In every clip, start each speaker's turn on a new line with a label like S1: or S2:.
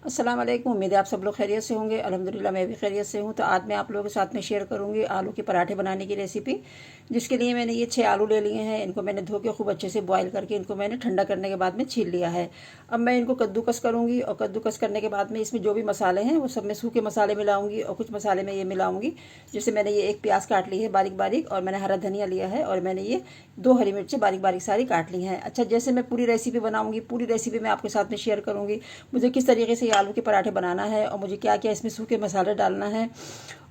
S1: अस्सलाम वालेकुम। उम्मीद है आप सब लोग खैरियत से होंगे। अल्हम्दुलिल्लाह मैं भी खैरियत से हूँ। तो आज मैं आप लोगों के साथ में शेयर करूँगी आलू के पराठे बनाने की रेसिपी, जिसके लिए मैंने ये 6 आलू ले लिए हैं। इनको मैंने धो के खूब अच्छे से बॉईल करके इनको मैंने ठंडा करने के बाद में छील लिया है। अब मैं इनको कद्दूकस करूँगी और कद्दूकस करने के बाद में इसमें जो भी मसाले हैं वो सब मैं सूखे मसाले मिलाऊँगी और कुछ मसाले में ये मिलाऊँगी। जैसे मैंने ये एक प्याज काट ली है बारीक बारीक, और मैंने हरा धनिया लिया है, और मैंने ये 2 हरी मिर्ची बारीक बारीक सारी काट ली हैं। अच्छा, जैसे मैं पूरी रेसिपी बनाऊँगी, पूरी रेसिपी मैं आपके साथ में शेयर करूँगी। मुझे किस तरीके से आलू के पराठे बनाना है और मुझे क्या क्या इसमें सूखे मसाले डालना है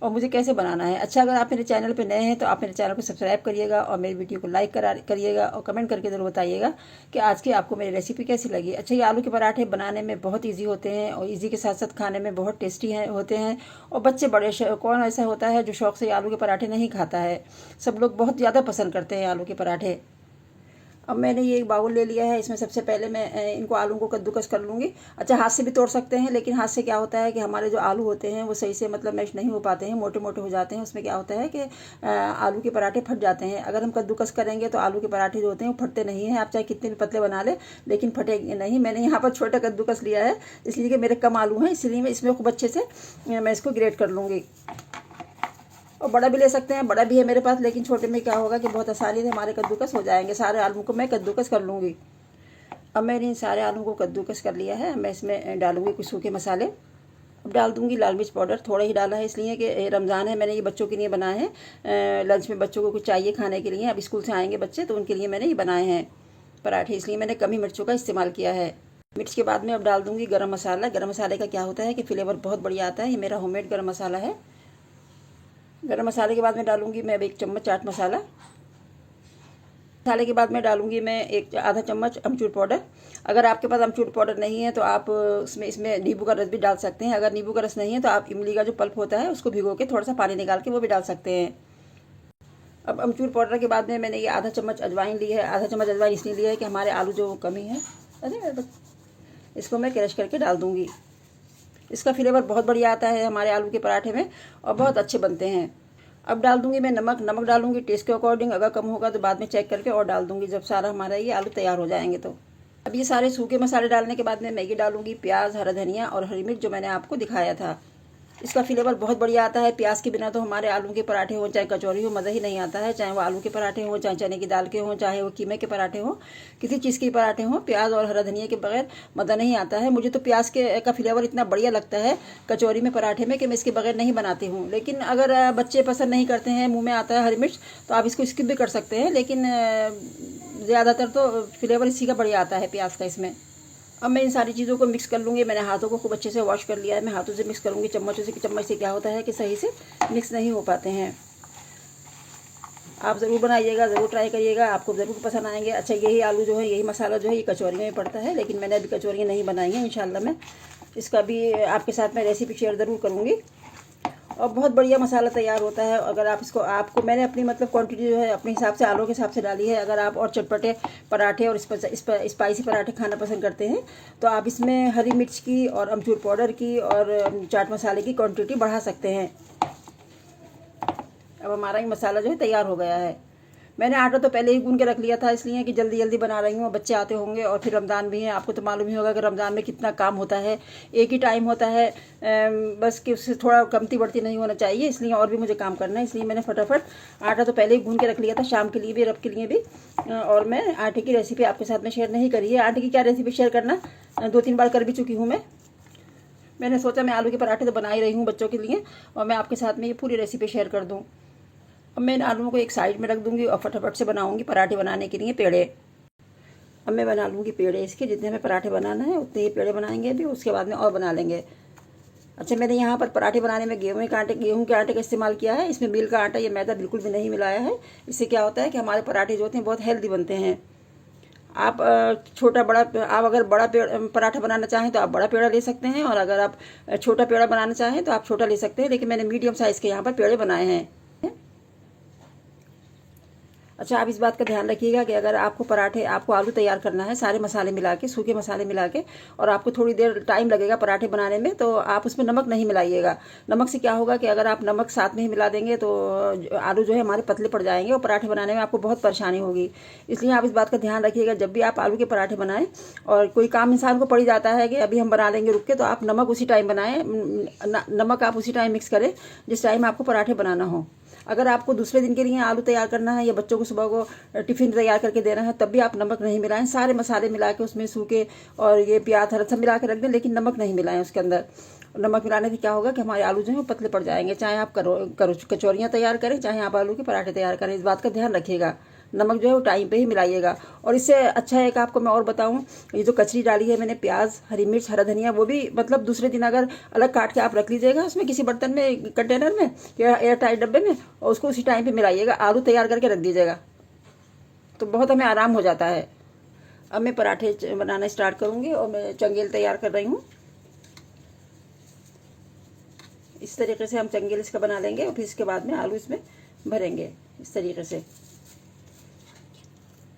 S1: और मुझे कैसे बनाना है। अच्छा, अगर आप मेरे चैनल पे नए हैं तो आप मेरे चैनल को सब्सक्राइब करिएगा और मेरी वीडियो को लाइक करिएगा और कमेंट करके ज़रूर बताइएगा कि आज की आपको मेरी रेसिपी कैसी लगी। अच्छा, ये आलू के पराठे बनाने में बहुत ईजी होते हैं और ईजी के साथ साथ खाने में बहुत टेस्टी होते हैं। और बच्चे बड़े कौन ऐसा होता है जो शौक़ से आलू के पराठे नहीं खाता है। सब लोग बहुत ज़्यादा पसंद करते हैं आलू के पराठे। अब मैंने ये एक बाउल ले लिया है। इसमें सबसे पहले मैं इनको आलू को कद्दूकस कर लूँगी। अच्छा, हाथ से भी तोड़ सकते हैं, लेकिन हाथ से क्या होता है कि हमारे जो आलू होते हैं वो सही से मतलब मैश नहीं हो पाते हैं, मोटे मोटे हो जाते हैं। उसमें क्या होता है कि आलू के पराठे फट जाते हैं। अगर हम कद्दूकस करेंगे तो आलू के पराठे जो होते हैं वो फटते नहीं हैं। आप चाहे कितने भी पतले बना ले, लेकिन फटेंगे नहीं। मैंने यहाँ पर छोटा कद्दूकस लिया है, इसलिए कि मेरे कम आलू हैं, इसलिए मैं इसमें खूब अच्छे से मैं इसको ग्रेट कर लूँगी। और बड़ा भी ले सकते हैं, बड़ा भी है मेरे पास, लेकिन छोटे में क्या होगा कि बहुत आसानी से हमारे कद्दूकस हो जाएंगे। सारे आलू को मैं कद्दूकस कर लूँगी। अब मैंने इन सारे आलू को कद्दूकस कर लिया है। मैं इसमें डालूँगी कुछ सूखे मसाले। अब डाल दूँगी लाल मिर्च पाउडर, थोड़ा ही डाला है इसलिए कि रमज़ान है। मैंने ये बच्चों के लिए बनाए हैं, लंच में बच्चों को कुछ चाहिए खाने के लिए। अब स्कूल से आएंगे बच्चे तो उनके लिए मैंने ये बनाए हैं पराठे, इसलिए मैंने कम ही मिर्चों का इस्तेमाल किया है। मिर्च के बाद में अब डाल दूँगी गरम मसाला। गरम मसाले का क्या होता है कि फ्लेवर बहुत बढ़िया आता है। ये मेरा होममेड गरम मसाला है। गरम मसाले के बाद में डालूंगी मैं 1 चम्मच चाट मसाला। मसाले के बाद में डालूंगी मैं आधा चम्मच अमचूर पाउडर। अगर आपके पास अमचूर पाउडर नहीं है तो आप इसमें नींबू का रस भी डाल सकते हैं। अगर नींबू का रस नहीं है तो आप इमली का जो पल्प होता है उसको भिगो के थोड़ा सा पानी निकाल के वो भी डाल सकते हैं। अब अमचूर पाउडर के बाद में मैंने ये आधा चम्मच अजवाइन ली है। आधा चम्मच अजवाइन इसलिए लिया है कि हमारे आलू जो कमी है, अरे इसको मैं क्रश करके डाल दूँगी। इसका फ्लेवर बहुत बढ़िया आता है हमारे आलू के पराठे में और बहुत अच्छे बनते हैं। अब डाल दूंगी मैं नमक डालूंगी टेस्ट के अकॉर्डिंग। अगर कम होगा तो बाद में चेक करके और डाल दूंगी जब सारा हमारा ये आलू तैयार हो जाएंगे तो। अब ये सारे सूखे मसाले डालने के बाद में मैगी डालूंगी, प्याज, हरा धनिया और हरी मिर्च जो मैंने आपको दिखाया था। इसका फ्लेवर बहुत बढ़िया आता है। प्याज के बिना तो हमारे आलू के पराठे हो चाहे कचौरी हो मज़ा ही नहीं आता है। चाहे वो आलू के पराठे हो, चाहे चने की दाल के हो, चाहे वो कीमे के पराठे हो, किसी चीज़ के पराठे हो, प्याज और हरा धनिया के बगैर मज़ा नहीं आता है। मुझे तो प्याज का फ्लेवर इतना बढ़िया लगता है कचौरी में, पराठे में, कि मैं इसके बगैर नहीं बनाती हूँ। लेकिन अगर बच्चे पसंद नहीं करते हैं, मुँह में आता है हरी मिर्च, तो आप इसको स्किप भी कर सकते हैं। लेकिन ज़्यादातर तो फ्लेवर इसी का बढ़िया आता है प्याज का इसमें। अब मैं इन सारी चीज़ों को मिक्स कर लूँगी। मैंने हाथों को खूब अच्छे से वॉश कर लिया है। मैं हाथों से मिक्स करूँगी, चम्मचों से। चम्मच से क्या होता है कि सही से मिक्स नहीं हो पाते हैं। आप ज़रूर बनाइएगा, ज़रूर ट्राई करिएगा, आपको ज़रूर पसंद आएंगे। अच्छा, यही आलू जो है, यही मसाला जो है, ये कचौरी में पड़ता है, लेकिन मैंने अभी कचौरियाँ नहीं बनाई हैं। इंशाल्लाह मैं इसका भी आपके साथ में रेसिपी शेयर ज़रूर करूँगी। और बहुत बढ़िया मसाला तैयार होता है। अगर आप आपको मैंने अपनी मतलब क्वांटिटी जो है अपने हिसाब से, आलू के हिसाब से डाली है। अगर आप और चटपटे पराठे और स्पाइसी पराठे खाना पसंद करते हैं तो आप इसमें हरी मिर्च की और अमचूर पाउडर की और चाट मसाले की क्वांटिटी बढ़ा सकते हैं। अब हमारा ये मसाला जो है तैयार हो गया है। मैंने आटा तो पहले ही गूंद के रख लिया था, इसलिए कि जल्दी जल्दी बना रही हूँ। बच्चे आते होंगे और फिर रमज़ान भी है। आपको तो मालूम ही होगा कि रमज़ान में कितना काम होता है। एक ही टाइम होता है, बस कि उससे थोड़ा कमती बढ़ती नहीं होना चाहिए, इसलिए और भी मुझे काम करना है। इसलिए मैंने फटाफट आटा तो पहले ही गूंद के रख लिया था, शाम के लिए भी, रब के लिए भी। और मैं आटे की रेसिपी आपके साथ में शेयर नहीं करी है। आटे की क्या रेसिपी शेयर करना, 2-3 बार कर भी चुकी हूँ मैं। मैंने सोचा मैं आलू के पराठे तो बना ही रही हूँ बच्चों के लिए, और मैं आपके साथ में ये पूरी रेसिपी शेयर कर दूँ। अब मैं इन आलूओं को एक साइड में रख दूंगी और फटाफट से बनाऊंगी पराठे बनाने के लिए पेड़े। अब मैं बना लूँगी पेड़े इसके, जितने हमें पराठे बनाना है उतने ही पेड़े बनाएंगे अभी, उसके बाद में और बना लेंगे। अच्छा, मैंने यहाँ पर पराठे बनाने में गेहूं के आटे का इस्तेमाल किया है। इसमें मिल का आटा या मैदा बिल्कुल भी नहीं मिलाया है। इससे क्या होता है कि हमारे पराठे जो होते हैं बहुत हेल्दी बनते हैं। आप आप अगर बड़ा पराठा बनाना चाहें तो आप बड़ा पेड़ा ले सकते हैं, और अगर आप छोटा पेड़ा बनाना चाहें तो आप छोटा ले सकते हैं। लेकिन मैंने मीडियम साइज़ के यहाँ पर पेड़े बनाए हैं। अच्छा, आप इस बात का ध्यान रखिएगा कि अगर आपको आलू तैयार करना है सारे मसाले मिला के, सूखे मसाले मिला के, और आपको थोड़ी देर टाइम लगेगा पराठे बनाने में, तो आप उसमें नमक नहीं मिलाइएगा। नमक से क्या होगा कि अगर आप नमक साथ में ही मिला देंगे तो आलू जो है हमारे पतले पड़ जाएंगे और पराठे बनाने में आपको बहुत परेशानी होगी। इसलिए आप इस बात का ध्यान रखिएगा, जब भी आप आलू के पराठे बनाएं और कोई काम इंसान को पड़ जाता है कि अभी हम बना लेंगे रुक के, तो आप नमक उसी टाइम बनाएं, नमक आप उसी टाइम मिक्स करें जिस टाइम आपको पराठे बनाना हो। अगर आपको दूसरे दिन के लिए आलू तैयार करना है या बच्चों को सुबह को टिफिन तैयार करके देना है, तब भी आप नमक नहीं मिलाएं। सारे मसाले मिला के उसमें सूखे और ये प्याज हरा सब मिला के रख दें, लेकिन नमक नहीं मिलाएं उसके अंदर। नमक मिलाने से क्या होगा कि हमारे आलू जो है वो पतले पड़ जाएंगे। चाहे आप कचौरियाँ तैयार करें, चाहे आप आलू के पराठे तैयार करें, इस बात का ध्यान रखिएगा। नमक जो है वो टाइम पे ही मिलाइएगा। और इससे अच्छा है कि आपको मैं और बताऊं, ये जो कचरी डाली है मैंने, प्याज, हरी मिर्च, हरा धनिया, वो भी मतलब दूसरे दिन अगर अलग काट के आप रख लीजिएगा उसमें किसी बर्तन में, कंटेनर में या एयर टाइट डब्बे में, और उसको उसी टाइम पे मिलाइएगा। आलू तैयार करके रख दीजिएगा तो बहुत हमें आराम हो जाता है। अब मैं पराठे बनाना स्टार्ट करूंगी और मैं चंगेल तैयार कर रही हूँ। इस तरीके से हम चंगेल इसका बना लेंगे और फिर इसके बाद में आलू इसमें भरेंगे इस तरीके से।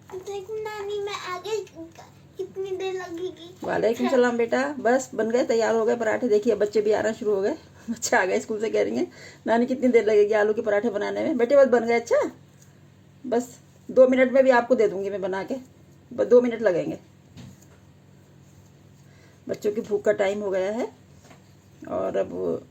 S2: नानी, मैं आगे कितनी देर लगेगी?
S1: वालेकुम सलाम बेटा, बस बन गए, तैयार हो गए पराठे। देखिए बच्चे भी आना शुरू हो गए, बच्चे आ गए स्कूल से, कह रही हैं नानी कितनी देर लगेगी आलू के पराठे बनाने में। बेटे बस बन गए। अच्छा, बस 2 मिनट में भी आपको दे दूंगी मैं बना के, बस 2 मिनट लगेंगे। बच्चों की भूख का टाइम हो गया है और अब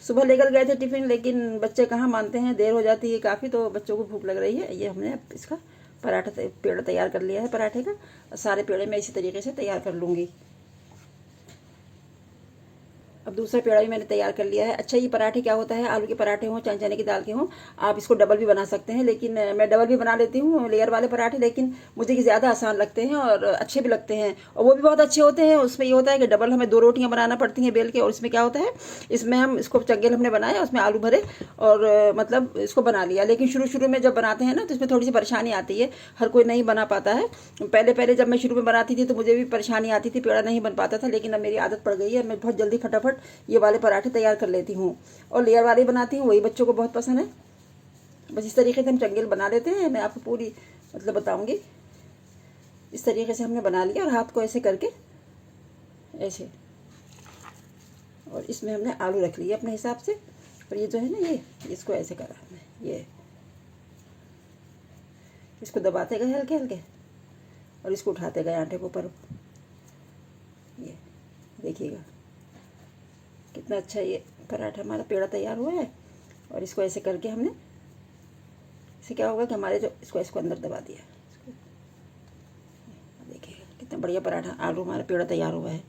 S1: सुबह लेकर गए थे टिफिन, लेकिन बच्चे कहाँ मानते हैं, देर हो जाती है काफ़ी, तो बच्चों को भूख लग रही है। ये हमने इसका पेड़ा तैयार कर लिया है पराठे का। सारे पेड़े मैं इसी तरीके से तैयार कर लूँगी। अब दूसरा पेड़ा भी मैंने तैयार कर लिया है। अच्छा, ये पराठे क्या होता है, आलू के पराठे हों चाहे चने की दाल के हों, आप इसको डबल भी बना सकते हैं, लेकिन मैं डबल भी बना लेती हूँ लेयर वाले पराठे, लेकिन मुझे ज़्यादा आसान लगते हैं और अच्छे भी लगते हैं, और वो भी बहुत अच्छे होते हैं। उसमें ये होता है कि डबल हमें 2 रोटियाँ बनाना पड़ती हैं बेल के, और इसमें क्या होता है, इसमें हम इसको चंगेल हमने बनाया, उसमें आलू भरे और मतलब इसको बना लिया। लेकिन शुरू शुरू में जब बनाते हैं ना तो इसमें थोड़ी सी परेशानी आती है, हर कोई नहीं बना पाता है। पहले पहले जब मैं शुरू में बनाती थी तो मुझे भी परेशानी आती थी, पेड़ा नहीं बन पाता था, लेकिन अब मेरी आदत पड़ गई है, मैं बहुत जल्दी फटाफट ये वाले पराठे तैयार कर लेती हूँ और लेयर वाले बनाती हूँ, वही बच्चों को बहुत पसंद है। बस इस तरीके से हम चंगेल बना लेते हैं। मैं आपको पूरी मतलब बताऊंगी। इस तरीके से हमने बना लिया और हाथ को ऐसे करके ऐसे, और इसमें हमने आलू रख लिए अपने हिसाब से, और ये जो है ना, ये इसको ऐसे करा हमने, ये इसको दबाते गए हल्के हल्के और इसको उठाते गए आटे के ऊपर। ये देखिएगा कितना अच्छा ये पराठा हमारा पेड़ा तैयार हुआ है। और इसको ऐसे करके हमने, इससे क्या होगा कि हमारे जो इसको अंदर दबा दिया, देखिएगा कितना बढ़िया पराठा आलू हमारा पेड़ा तैयार हुआ है।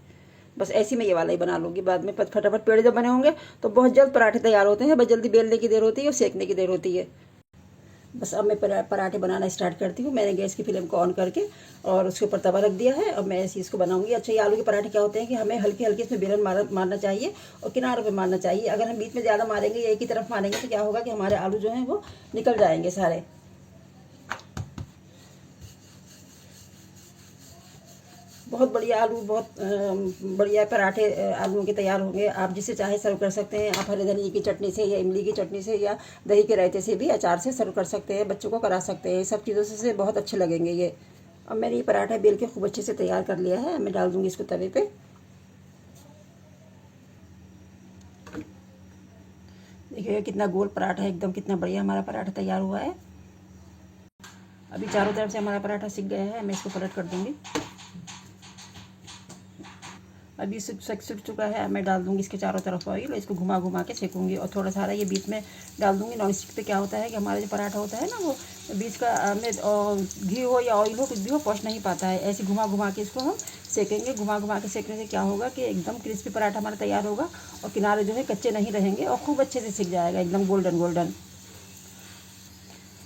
S1: बस ऐसी मैं ये वाला ही बना लूँगी, बाद में फटाफट पेड़े जब बने होंगे तो बहुत जल्द पराठे तैयार होते हैं। बस जल्दी बेलने की देर होती है और सेकने की देर होती है। बस अब मैं पराठे बनाना स्टार्ट करती हूँ। मैंने गैस की फ्लेम को ऑन करके और उसके ऊपर तवा रख दिया है, और मैं ऐसे इसको बनाऊंगी। अच्छा, ये आलू के पराठे क्या होते हैं कि हमें हल्के हल्के इसमें बेलन मारना चाहिए और किनारों पे मारना चाहिए। अगर हम बीच में ज़्यादा मारेंगे या एक ही तरफ मारेंगे तो क्या होगा कि हमारे आलू जो हैं वो निकल जाएंगे सारे। बहुत बढ़िया आलू, बहुत बढ़िया पराठे आलूओं के तैयार होंगे। आप जिसे चाहे सर्व कर सकते हैं। आप हरे धनिए की चटनी से या इमली की चटनी से या दही के रायते से भी, अचार से सर्व कर सकते हैं, बच्चों को करा सकते हैं। सब चीज़ों से बहुत अच्छे लगेंगे ये। अब मैंने ये पराठा बेल के खूब अच्छे से तैयार कर लिया है। मैं डाल दूँगी इसको तवे पे। देखिए कितना गोल पराठा है, एकदम कितना बढ़िया हमारा पराठा तैयार हुआ है। अभी चारों तरफ से हमारा पराठा सिक गया है, मैं इसको पलट कर दूँगी। अभी सूख चुका है। मैं डाल दूंगी इसके चारों तरफ ऑयल, इसको घुमा घुमा के सेकूंगी, और थोड़ा सारा ये बीच में डाल दूंगी। नॉन स्टिक पे क्या होता है कि हमारा जो पराठा होता है ना, वो बीच का में घी हो या ऑयल हो कुछ भी हो पहुँच नहीं पाता है। ऐसे घुमा घुमा के इसको हम सेकेंगे। घुमा घुमा के सेकने से क्या होगा कि एकदम क्रिस्पी पराठा हमारा तैयार होगा और किनारे जो है कच्चे नहीं रहेंगे और खूब अच्छे से सिक जाएगा, एकदम गोल्डन गोल्डन।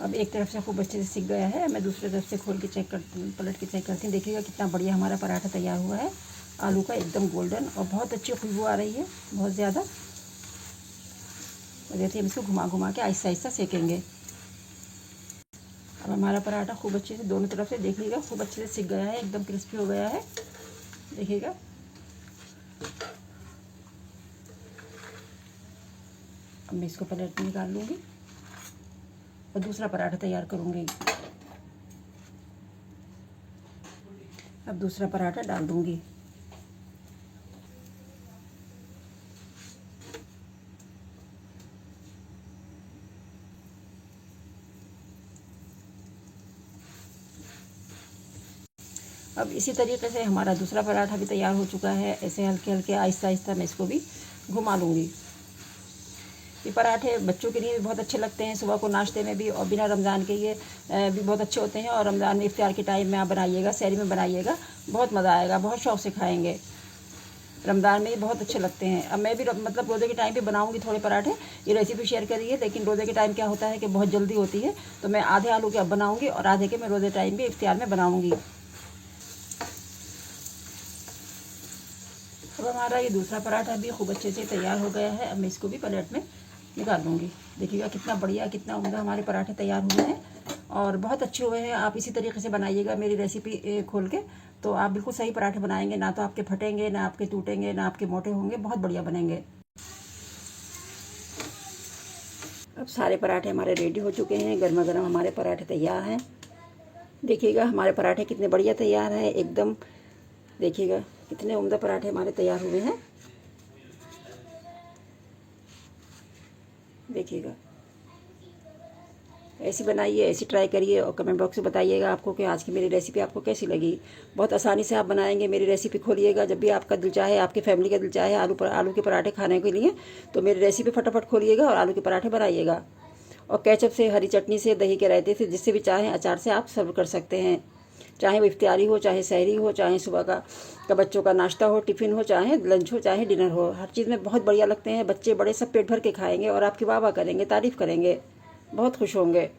S1: अब एक तरफ से खूब अच्छे से सिक गया है, मैं दूसरी तरफ से खोल के पलट के चेक करती हूँ। देखिएगा कितना बढ़िया हमारा पराठा तैयार हुआ है आलू का, एकदम गोल्डन, और बहुत अच्छी खुशबू आ रही है, बहुत ज़्यादा। जैसे हम इसको घुमा घुमा के आहिस्ता आहिस्ता सेकेंगे। अब हमारा पराठा खूब अच्छे से दोनों तरफ से, देखिएगा खूब अच्छे से सिक गया है, एकदम क्रिस्पी हो गया है। देखिएगा अब मैं इसको पलट निकाल लूँगी और दूसरा पराठा तैयार करूँगी। अब दूसरा पराठा डाल दूँगी। अब इसी तरीके से हमारा दूसरा पराठा भी तैयार हो चुका है। ऐसे हल्के हल्के आहिस्ता आहिस्ता मैं इसको भी घुमा लूँगी। ये पराठे बच्चों के लिए भी बहुत अच्छे लगते हैं, सुबह को नाश्ते में भी, और बिना रमज़ान के ये भी बहुत अच्छे होते हैं। और रमज़ान में इफ्तार के टाइम में आप बनाइएगा, सहरी में बनाइएगा, बहुत मज़ा आएगा, बहुत शौक़ से खाएंगे। रमज़ान में ये बहुत अच्छे लगते हैं। अब मैं भी मतलब रोज़े के टाइम पे बनाऊंगी थोड़े पराठे, ये रेसिपी शेयर करिए। लेकिन रोज़े के टाइम क्या होता है कि बहुत जल्दी होती है, तो मैं आधे आलू के अब बनाऊँगी और आधे के मैं रोज़े टाइम भी इफ्तार में बनाऊँगी। अब हमारा ये दूसरा पराठा भी खूब अच्छे से तैयार हो गया है। अब मैं इसको भी प्लेट में निकाल लूँगी। देखिएगा कितना बढ़िया, कितना उम्दा हमारे पराठे तैयार हुए हैं और बहुत अच्छे हुए हैं। आप इसी तरीके से बनाइएगा मेरी रेसिपी खोल के, तो आप बिल्कुल सही पराठे बनाएंगे। ना तो आपके फटेंगे, ना आपके टूटेंगे, ना आपके मोटे होंगे, बहुत बढ़िया बनेंगे। अब सारे पराठे हमारे रेडी हो चुके हैं, गर्मा गर्म हमारे पराठे तैयार हैं। देखिएगा हमारे पराठे कितने बढ़िया तैयार हैं एकदम। देखिएगा कितने उम्दा पराठे हमारे तैयार हुए हैं। देखिएगा ऐसी बनाइए, ऐसी ट्राई करिए और कमेंट बॉक्स में बताइएगा आपको कि आज की मेरी रेसिपी आपको कैसी लगी। बहुत आसानी से आप बनाएंगे। मेरी रेसिपी खोलिएगा जब भी आपका दिल चाहे, आपकी फैमिली का दिल चाहे आलू के पराठे खाने के लिए, तो मेरी रेसिपी फटाफट खोलिएगा और आलू के पराठे बनाइएगा। और केचप से, हरी चटनी से, दही के रायते से, जिससे भी चाहें अचार से आप सर्व कर सकते हैं। चाहे वो इफ्तियारी हो, चाहे सहरी हो, चाहे सुबह का बच्चों का नाश्ता हो, टिफ़िन हो, चाहे लंच हो, चाहे डिनर हो, हर चीज़ में बहुत बढ़िया लगते हैं। बच्चे बड़े सब पेट भर के खाएंगे और आपकी वाह वाह करेंगे, तारीफ़ करेंगे, बहुत खुश होंगे।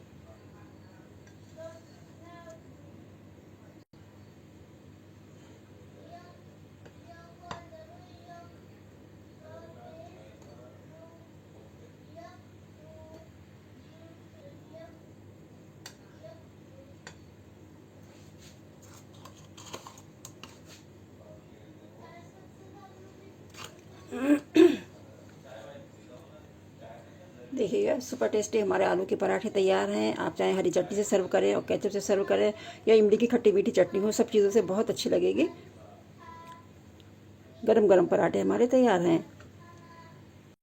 S1: देखिएगा सुपर टेस्टी हमारे आलू के पराठे तैयार हैं। आप चाहे हरी चटनी से सर्व करें और केचप से सर्व करें या इमली की खट्टी मीठी चटनी हो, सब चीज़ों से बहुत अच्छी लगेगी। गरम गरम पराठे हमारे तैयार हैं।